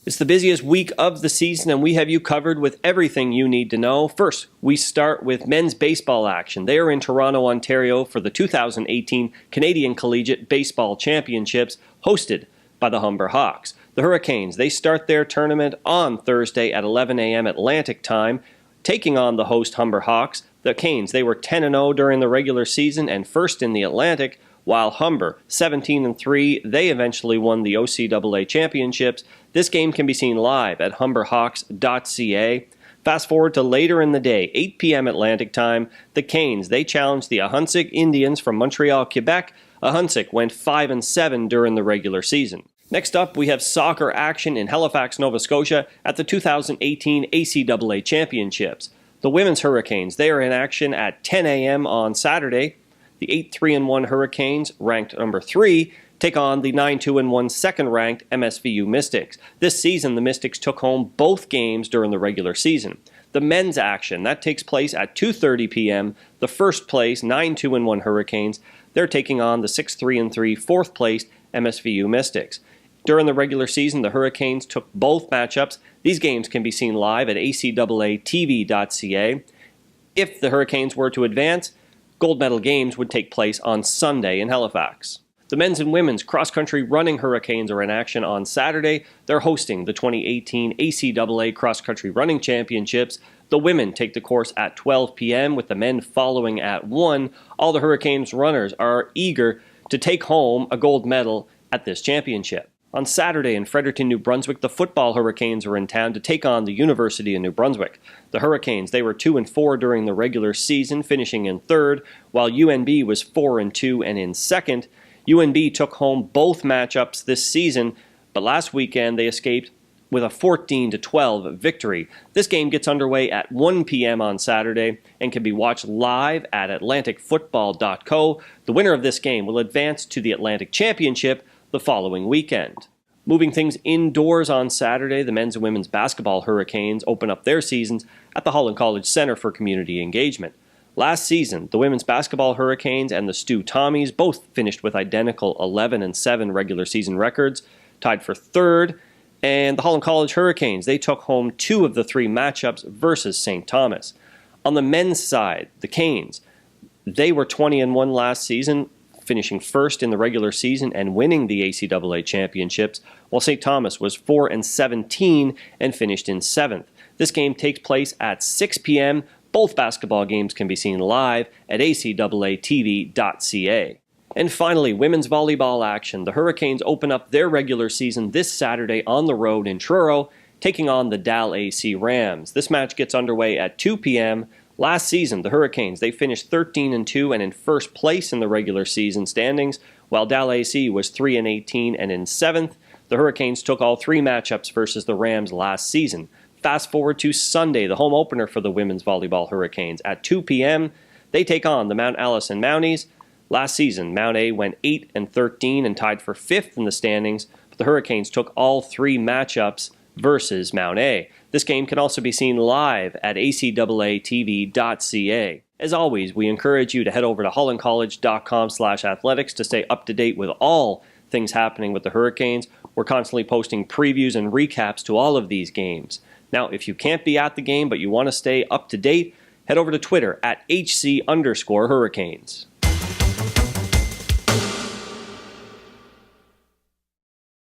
It's the busiest week of the season, and we have you covered with everything you need to know. First, we start with men's baseball action. They are in Toronto, Ontario for the 2018 Canadian Collegiate Baseball Championships, hosted by the Humber Hawks. The Hurricanes, they start their tournament on Thursday at 11 a.m. Atlantic time, taking on the host Humber Hawks. The Canes, they were 10-0 during the regular season and first in the Atlantic, while Humber, 17-3, they eventually won the OCAA championships. This game can be seen live at humberhawks.ca. Fast forward to later in the day, 8 p.m. Atlantic time, the Canes, they challenged the Ahuntsic Indians from Montreal, Quebec. Ahuntsic went 5-7 during the regular season. Next up, we have soccer action in Halifax, Nova Scotia at the 2018 ACAA Championships. The women's Hurricanes, they are in action at 10 a.m. on Saturday. The 8-3-1 Hurricanes, ranked number 3, take on the 9-2-1 second-ranked MSVU Mystics. This season, the Mystics took home both games during the regular season. The men's action, that takes place at 2:30 p.m. The first place 9-2-1 Hurricanes, they're taking on the 6-3-3 fourth-placed MSVU Mystics. During the regular season, the Hurricanes took both matchups. These games can be seen live at acaaTV.ca. If the Hurricanes were to advance, gold medal games would take place on Sunday in Halifax. The men's and women's cross-country running Hurricanes are in action on Saturday. They're hosting the 2018 ACAA Cross-Country Running Championships. The women take the course at 12 p.m. with the men following at 1. All the Hurricanes runners are eager to take home a gold medal at this championship. On Saturday in Fredericton, New Brunswick, the football Hurricanes are in town to take on the University of New Brunswick. The Hurricanes, they were 2-4 during the regular season, finishing in third, while UNB was 4-2 and in second. UNB took home both matchups this season, but last weekend they escaped with a 14-12 victory. This game gets underway at 1 p.m. on Saturday and can be watched live at atlanticfootball.co. The winner of this game will advance to the Atlantic Championship the following weekend. Moving things indoors on Saturday, the men's and women's basketball Hurricanes open up their seasons at the Holland College Center for Community Engagement. Last season, the women's basketball Hurricanes and the Stu Tommies both finished with identical 11-7 regular season records, tied for third, and the Holland College Hurricanes, they took home 2 of the 3 matchups versus St. Thomas. On the men's side, the Canes, they were 20-1 last season, finishing first in the regular season and winning the ACAA championships, while St. Thomas was 4-17 and finished in 7th. This game takes place at 6 p.m. Both basketball games can be seen live at acaaTV.ca. And finally, women's volleyball action. The Hurricanes open up their regular season this Saturday on the road in Truro, taking on the Dal AC Rams. This match gets underway at 2 p.m. Last season, the Hurricanes, they finished 13-2 and in first place in the regular season standings, while Dal AC was 3-18 and in 7th. The Hurricanes took all 3 matchups versus the Rams last season. Fast forward to Sunday, the home opener for the women's volleyball Hurricanes. At 2 p.m., they take on the Mount Allison Mounties. Last season, Mount A went 8-13 and tied for 5th in the standings, but the Hurricanes took all 3 matchups versus Mount A. This game can also be seen live at acaaTV.ca. As always, we encourage you to head over to hollandcollege.com/athletics to stay up to date with all things happening with the Hurricanes. We're constantly posting previews and recaps to all of these games. Now, if you can't be at the game but you want to stay up to date, head over to Twitter at HC_Hurricanes.